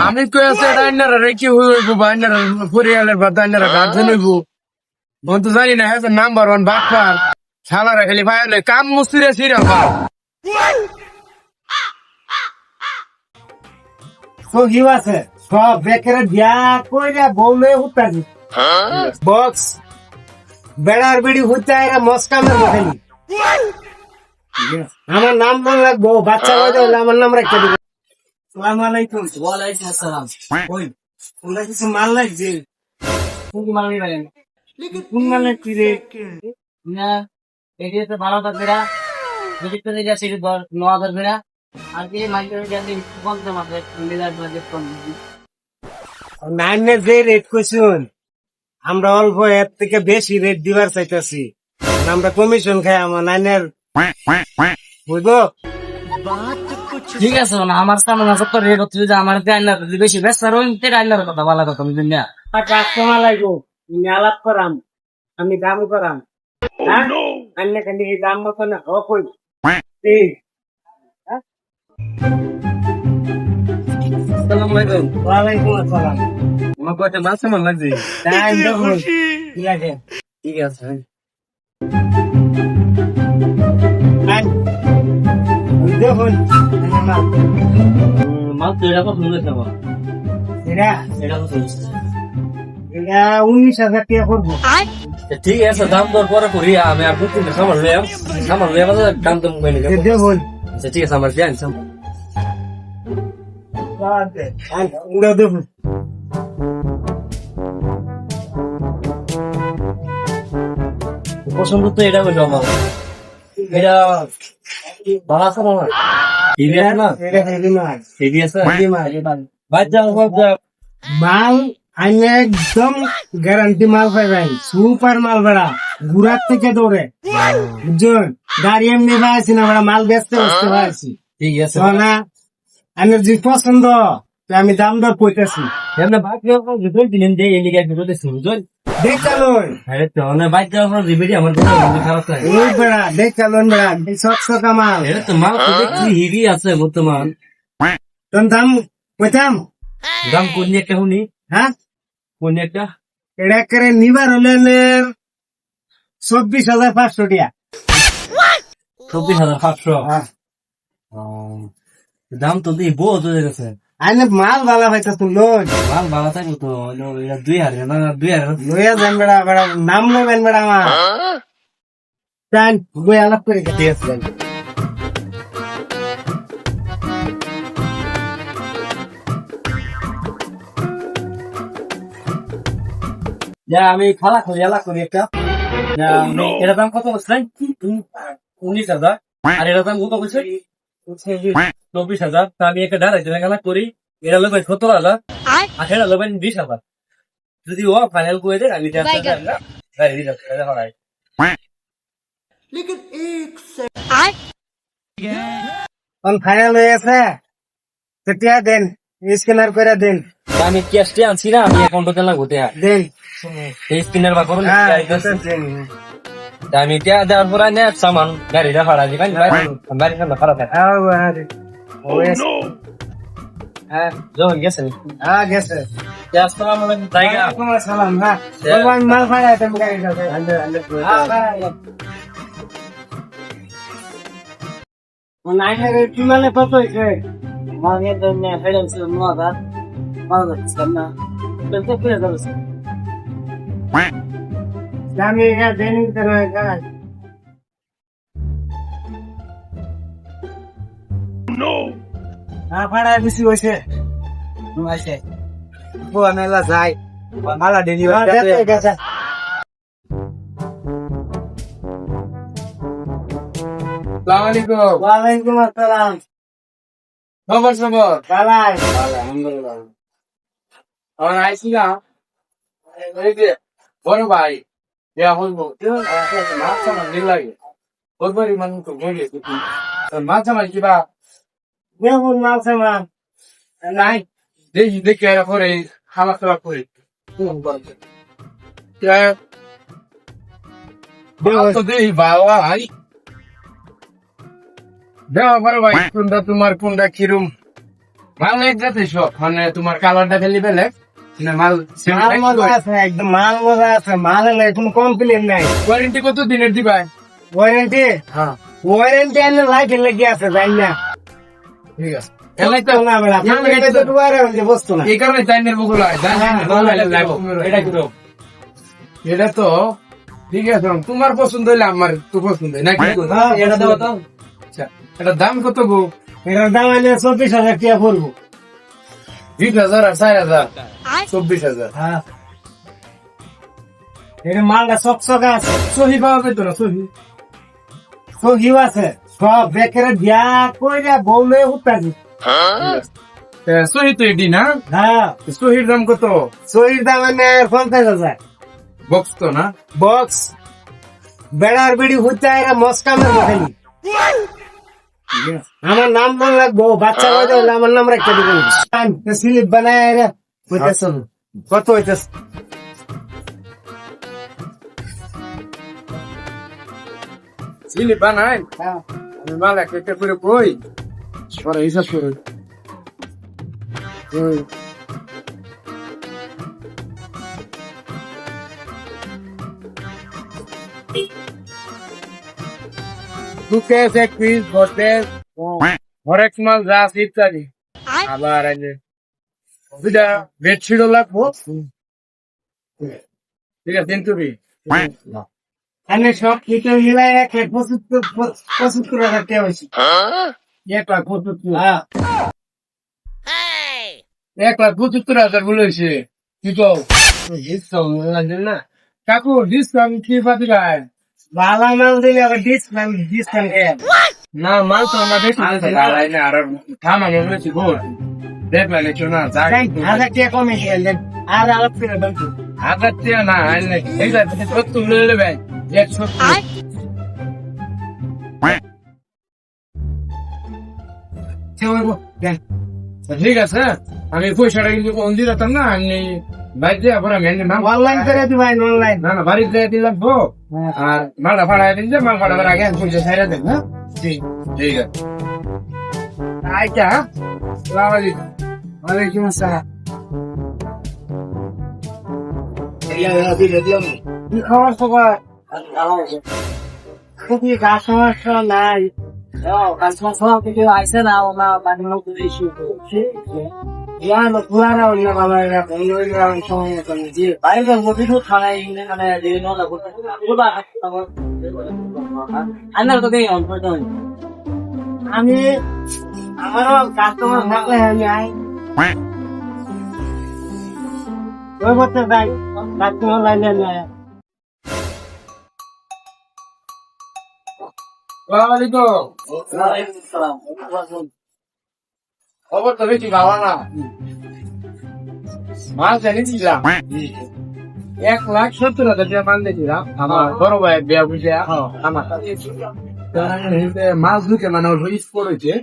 আমি কই আছে ডাইনারা রেখে হইব বাইনারা পরিয়ালের বা ডাইনারা গার্জেন হইব বন্ধু জানি না হ্যাঁ নাম্বার 1 বাটপার শালারা খালি ভাইলে কাম মুস্তিরে সিরা পার তো কি আছে সব বেকের বিয়া কইরা বউলে উঠানি বক্স বেড়ার বেড়ি হইতে এরা মস্কামের বসানি আমার নাম মনে রাখবো বাচ্চা হইলে আমার নাম রাখতে দিব আসসালামু আলাইকুম ওয়ালাইকুম আসসালাম। ওই তোমরা কিছু মাল লাগছে কোন মাল নিবেন? কোন মাল লাগছি রে না এদিকে তো 12,000 বেড়া, যদি করে যাচ্ছে 9,000 বেড়া, আর কি মাইকেল জানি বলতে মাত্র মিলার বাজেট কম দিই। নাইনের যে রেট কইছুন আমরা অল্প এর থেকে বেশি রেট দিবার চাইতেছি আমরা কমিশন খাই আমার নাইনের বুঝবো ঠিক আছে না আমার সামনে আছে তো রেট হচ্ছে যে আমার আইনার যদি বেশি ব্যস্ত রইন তে আইনার কথা ভালো কথা বুঝলেন না। কাস্টমার লাগবো তুমি আলাপ করাম আমি দাম করাম আন্না খালি দাম মতো না হোক ওই আসসালামু আলাইকুম ওয়ালাইকুম আসসালাম আমার কয়টা মাছ আমার লাগছে টাইম দেখুন ঠিক আছে ঠিক আছে দেখুন মাল তো এটা কত নিলে যাবো? এটা এটা কত নিচ্ছে? এটা 19,000 টাকা করবো ঠিক আছে দাম দর পরে করি আমি আর বুঝতে খাবার লইয়া দাম দাম কইলে দেখুন আচ্ছা ঠিক আছে আমার জান ওটা দেখুন পছন্দ তো এটা হইলো আমার এটা ভালো আছে না ঠিক আছে না এটা হেভি মাল ঠিক আছে হেভি মাল বাদ যাও মাল আমি একদম গ্যারান্টি মাল পাইবেন সুপার মাল বেড়া গুড়ার থেকে দৌড়ে বুঝছেন গাড়ি এমনি পাইছি না বেড়া মাল বেচতে বসতে পারছি ঠিক আছে না আমি যে পছন্দ তো আমি দাম দর কইতেছি এমনি বাদ যাও দুটোই দিলেন যে এলিগা দুটোতে শুনছেন দেখালোন আরে তো না বাদ যাও আমার রিভিডি আমার জন্য খারাপ থাকে ওই বেড়া দেখালোন বেড়া সব মাল এটা তো মাল তো দেখছি হিভি আছে বর্তমান তোর দাম কইতাম দাম কোন একটা শুনি হ্যাঁ কোন একটা এটা করে নিবার হলেন 24,500 টাকা 24,500 দাম তো দিই বহুত হয়ে গেছে আইনে মাল ভালো পাইতা তুই লোন মাল ভালো থাকবো তো 2,000 না 2,000 লইয়া যান বেড়া বেড়া নাম লইবেন বেড়া আমার টান বই আলাপ করে ঠিক আছে আমি খালা করি এলা করি একটা এটা দাম কত বলছেন 19,000 আর এটা দাম কত বলছে 24,000 তা আমি একটা ঢালাই গেলা করি এটা লোক 17,000 আর এটা লোক 20,000 যদি ও ফাইনাল করে দেয় আমি কোন ফাইনাল হয়ে গেছে সেটা দেন স্ক্যানার করে দেন আমি ক্যাশটি আনছি না আমি অ্যাকাউন্টে লাগবো দেয়া দেন এই স্পিনার বা করুন হ্যাঁ দেন আমি দেয়া দেওয়ার পর না সামান গাড়িটা ভাড়া দিবেন বাড়ি সামনে খারাপ থাকে হ্যাঁ যখন গেছেন হ্যাঁ গেছে আসসালামু আলাইকুম জায়গা ওয়ালাইকুম আসসালাম হ্যাঁ ভগবান মাল ফাড়ায় তুমি গাড়ি যাবে নাইনের কি মানে কত হইছে মাল নিয়ে তো নিয়ে ফেলেন ছিল 9,000 মাল যাচ্ছে না তো ফিরে যাবে দামি এটা দেন করে গায় নো ফাড়ায় বেশি হইছে আছে ও মেলা যাই মালা ডেলিভারি গেছে আসসালামু আলাইকুম ওয়ালাইকুম আসসালাম খবর খবর বালাই আলহামদুলিল্লাহ আমার আইছি না এই যে বড় ভাই ইয়া হইবো মাছ আমার দিল লাগে ওর বাড়ি মানুষ তো গিয়ে মাছ আমার কিবা দেখুন মাল সামান নাই দেখি দেখি এরা করে খাওয়া খাওয়া করে তো দেখি বাবা ভাই দেওয়া বড় ভাই কোনটা তোমার কোনটা কিরম মাল এক জাতের সব মানে তোমার কালারটা ফেলি বেলে না মাল মাল মজা আছে, একদম মাল মজা আছে, মাল এলে কোনো কমপ্লেন নাই। ওয়ারেন্টি কত দিনের দিবা? ওয়ারেন্টি হ্যাঁ ওয়ারেন্টি আনলে লাইফের লেগে আছে, জানি না। ঠিক আছে। এলাই তো না বেড়া, ফার্মের তো দুয়ারে হইছে বস্তু না। এই কারণে চাইনের বকুল হয় এটা কিন্তু এটা তো ঠিক আছে, তোমার পছন্দ হইলে আমার তো পছন্দ হয় নাকি? হ্যাঁ, এটা দেবো তো আচ্ছা, এটার দাম কত গো? এটার দাম আনে 24,000 টাকা পড়বো। 20,000 আর 4,000 24,000। হ্যাঁ, এটা মালটা চকচকা আছে, সহি পাওয়া যেত না সহি? সহিও আছে, সব বেকেরে দিয়া কইরা বউলে উত্তাজি। সহি তো এটি না? হ্যাঁ, সহির দাম কত? সহির দাম আনে 50,000। বক্স তো না? বক্স বেড়ার বেড়ি হইতে এরা মস্কামের খালি। আমার নাম মনে লাগবো, বাচ্চা বাজা হলে আমার নাম রাখতে দেবেন। স্লিপ বানায় এরা হইতেছে। কত হইতেছে? সিলি বানাই আমি মাল একটা একটা করে কই পরে হিসাব করে দু কেস এক পিস বসে হরেক মাল যা আছে ইত্যাদি আবার দুটা বেডশিটও লাগবো। ঠিক আছে কিন্তু আমি সব কিছু মিলাই রাখে 75,000 টাকা হয়েছে। 1,75,000 হ্যাঁ, 1,75,000 বলেছে কি কও? না কাকু ডিসকাউন্ট কি পাতি গায়? ভালো মাল দিলে আবার ডিসকাউন্ট না মাল তো আমরা বেশি গাড়াই না আর থামা মনে হচ্ছে গোল দেখলে না যাই 1,000 টাকা কমে গেলেন আর আলাপ করে দাম। হাজার টাকা না আনলে এই যে 70 লইলে ভাই 170 ঠিক আছে আমি পয়সাটা কিন্তু কোন দিতাম না আমি বাইরে আবার আমি নাম অনলাইন করে দিবেন, অনলাইন। না না বাড়িতে দিলাম তো আর মালটা ভাড়া দিন যে মাল ভাড়া আগে পয়সা ছাইরা দেন হ্যাঁ ঠিক আছে আচ্ছা সালাম আলাইকুম। ওয়ালাইকুম আসসালাম। কি খবর সবার? খুবই গা সমস্যা নাই। কাস্টমার সব কিছু আইসে না ওনা বাড়ির লোক ইস্যু ইয়ানো পুরানা হইলে বাবা এরা বন্ধ হইলে আমি সময় মতন জি বাইরে মধ্যে তো খানায় মানে বিভিন্ন আন্দার তো দেই অল্প তো আমি আমারও কাস্টমার থাকলে আমি আই ওই বলতে যাই কাস্টমার লাইনে নেয়। সালাম খবর তো বেশি ভালো না মাল জানিছিলাম 1,70,000 টাকা মাল দিয়েছিলাম আমার বড় ভাই বিয়া বুঝে আমার মাছ ঢুকে মানে ওর ইস পড়েছে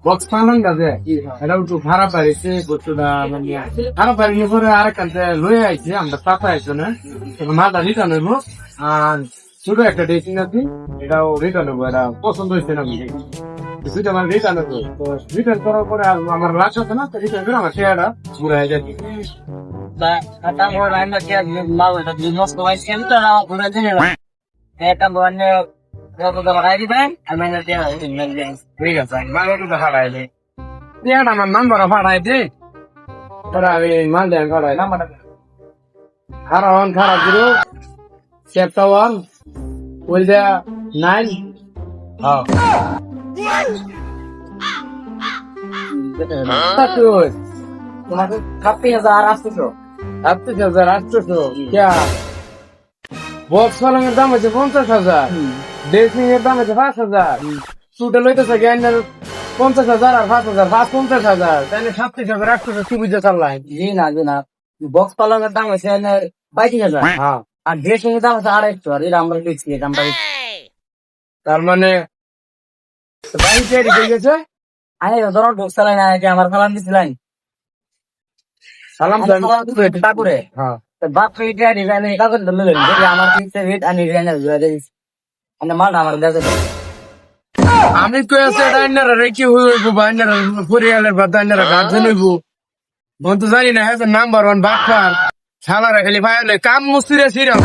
বক্স পালন গাছে এটা একটু খারাপ পাইছে বস্তুটা মানে খারাপ পাইনি পরে আরেকখানতে লয়ে আইছে আমরা চাপা আইছো না মালটা রিটার্ন হইব আর ছোট একটা ড্রেসিং আছে এটাও রিটার্ন হবো এটা পছন্দ হয়েছে না কিছুটা আমার রিটার্ন হতো তো রিটার্ন করার পরে আমার লাশ আছে না রিটার্ন করে আমার শেয়ারটা ঘুরে যায় বা কাটা মোর লাইন না কি মাল এটা বিজনেস করাই সেম তো না ঘুরে দিনে এটা বনে কত দাম রাই দিবেন আমি না দিয়া ঠিক আছে মাল একটু হারাই দে শেয়ারটা আমার নাম্বার হারাই দে তোরা আমি মাল দেন হারাই নাম্বারটা হারান খারাপ দিলো চ্যাপ্টার 1 ওই যে 9 হ্যাঁ তোমাকে 30,000 আসতেছো 38,800 क्या বক্স পালঙের দাম হচ্ছে 50,000 ড্রেসিং এর দাম হচ্ছে 5,000 সুটা লইতেছে জ্ঞানের 50,000 আর 5,000 50,000 তাহলে 37,800 কি বুঝে চাল্লাই জি না বক্স পালনের দাম হচ্ছে 22,000 হ্যাঁ আর ড্রেসিং এর দাম হচ্ছে 250 আর এটা আমরা দেখছি এটা আমরা তার মানে বাইরে তৈরি গেছে আরে ধরো বক্স চালাই না যে আমার সালাম দিছিলেন সালাম ঠাকুরে হ্যাঁ বাপ এটা ডিজাইন এটা করে দিলেন যে আমার পিছে রেট আর ডিজাইন আছে মানে মাল আমার কাছে আমি কই আছে আইনারা রেখে হইব বা আইনারা পরিয়ালের বাদ আইনারা গার্জেন হইব মন তো জানি না হ্যাঁ নাম্বার 1 বাটপার শালারা খালি ভাই কাম মুস্তিরে সিরা